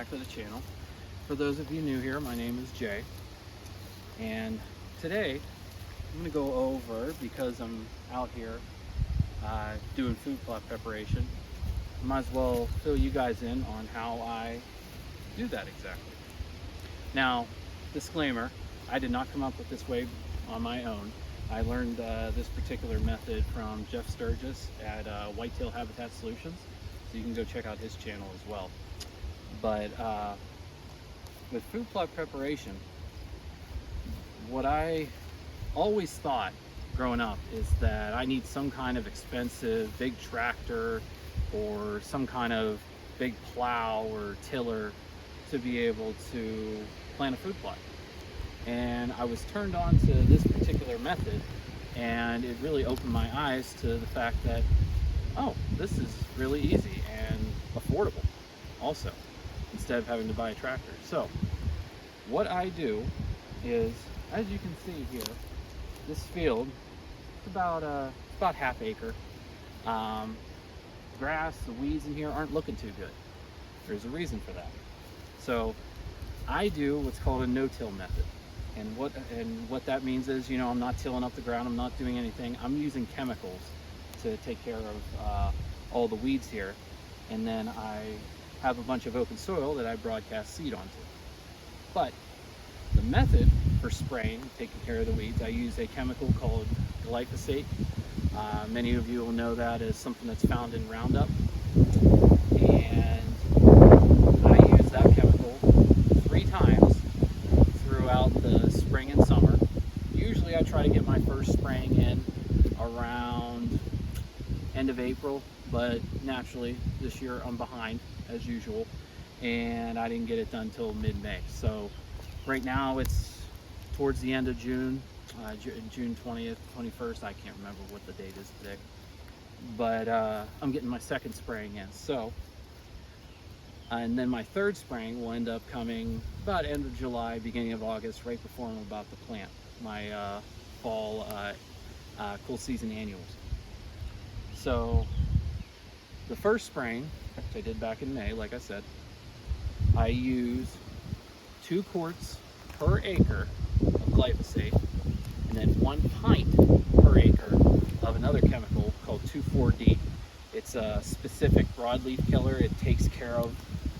back to the channel. For those of you new here, my name is Jay, and today I'm going to go over, because I'm out here doing food plot preparation, I might as well fill you guys in on how I do that exactly. Now, disclaimer, I did not come up with this way on my own. I learned this particular method from Jeff Sturgis at Whitetail Habitat Solutions, so you can go check out his channel as well. But with food plot preparation, what I always thought growing up is that I need some kind of expensive big tractor or some kind of big plow or tiller to be able to plant a food plot. And I was turned on to this particular method, and it really opened my eyes to the fact that, oh, this is really easy and affordable also, instead of having to buy a tractor. So what I do is, as you can see here, this field is about half acre. Grass, the weeds in here aren't looking too good. There's a reason for that. So I do what's called a no-till method. And what that means is, you know, I'm not tilling up the ground, I'm not doing anything. I'm using chemicals to take care of all the weeds here. And then I have a bunch of open soil that I broadcast seed onto. But the method for spraying, taking care of the weeds, I use a chemical called glyphosate. Many of you will know that as something that's found in Roundup. And I use that chemical 3 times throughout the spring and summer. Usually I try to get my first spraying in around end of April, but naturally this year I'm behind as usual, and I didn't get it done till mid-May. So right now it's towards the end of June, June 20th, 21st, I can't remember what the date is today, but I'm getting my second spraying in. So and then my third spraying will end up coming about end of July, beginning of August, right before I'm about to plant my fall cool season annuals. So the first spraying, which I did back in May, like I said, I use 2 quarts per acre of glyphosate, and then 1 pint per acre of another chemical called 2,4-D. It's a specific broadleaf killer. It takes care of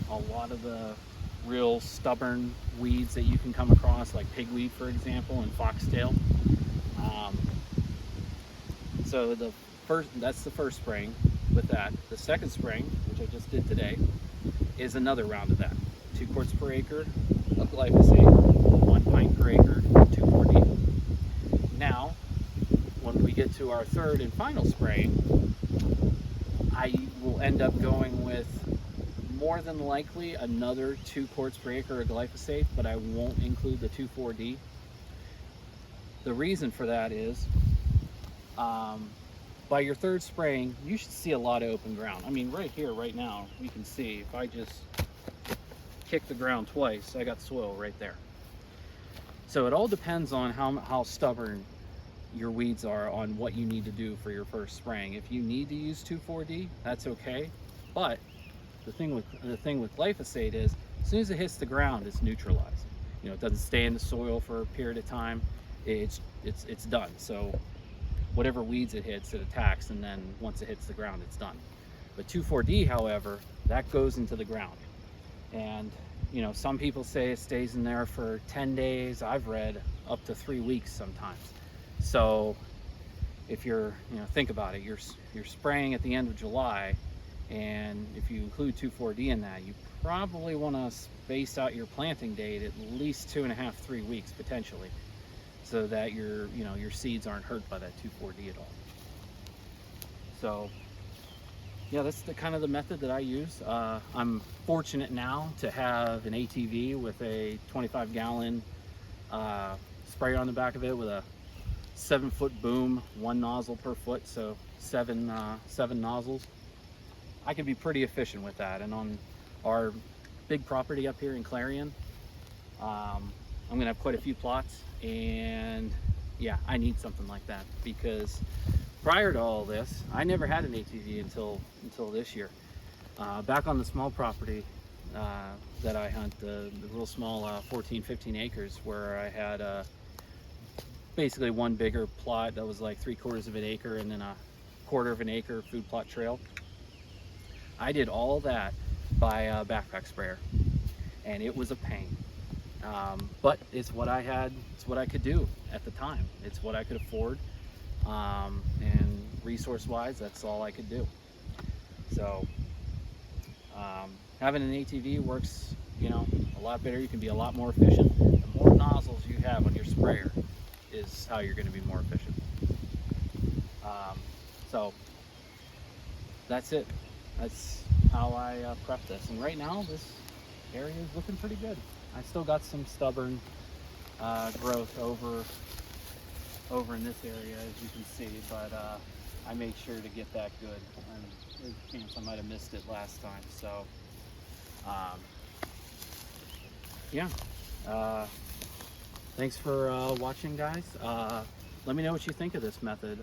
a lot of the real stubborn weeds that you can come across, like pigweed, for example, and foxtail. So that's the first spraying with that. The second spraying, which I just did today, is another round of that. 2 quarts per acre of glyphosate, 1 pint per acre of 2,4-D. Now, when we get to our third and final spraying, I will end up going with more than likely another 2 quarts per acre of glyphosate, but I won't include the 2,4-D. The reason for that is, by your third spraying, you should see a lot of open ground. I mean, right here, right now, you can see if I just kick the ground twice, I got soil right there. So it all depends on how stubborn your weeds are on what you need to do for your first spraying. If you need to use 2,4-D, that's okay. But the thing with glyphosate is, as soon as it hits the ground, it's neutralized. You know, it doesn't stay in the soil for a period of time. It's done. So whatever weeds it hits, it attacks, and then once it hits the ground, it's done. But 2,4-D, however, that goes into the ground. And you know, some people say it stays in there for 10 days. I've read up to 3 weeks sometimes. So if you're, you know, think about it, you're spraying at the end of July, and if you include 2,4-D in that, you probably want to space out your planting date at least 2.5, 3 weeks potentially, so that your seeds aren't hurt by that 2,4-D at all. So yeah, that's the kind of the method that I use. I'm fortunate now to have an ATV with a 25-gallon sprayer on the back of it with a 7-foot boom, 1 nozzle per foot, so 7 nozzles. I can be pretty efficient with that. And on our big property up here in Clarion, I'm gonna have quite a few plots, and yeah, I need something like that, because prior to all this, I never had an ATV until this year. Back on the small property, that I hunt, the real small 14, 15 acres, where I had basically one bigger plot that was like 3/4 of an acre and then a 1/4 of an acre food plot trail. I did all that by a backpack sprayer, and it was a pain. But it's what I had, it's what I could do at the time. It's what I could afford. And resource-wise, that's all I could do. So having an ATV works, you know, a lot better. You can be a lot more efficient. The more nozzles you have on your sprayer is how you're going to be more efficient. So that's it. That's how I prep this. And right now, this area is looking pretty good. I still got some stubborn growth over in this area, as you can see, but I made sure to get that good. And there's a chance I might have missed it last time. So yeah, thanks for watching, guys. Let me know what you think of this method.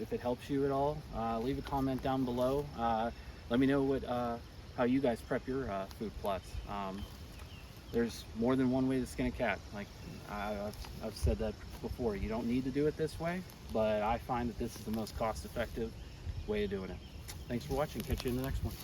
If it helps you at all, leave a comment down below. Let me know what how you guys prep your food plots. There's more than one way to skin a cat. Like I've said that before. You don't need to do it this way, but I find that this is the most cost-effective way of doing it. Thanks for watching. Catch you in the next one.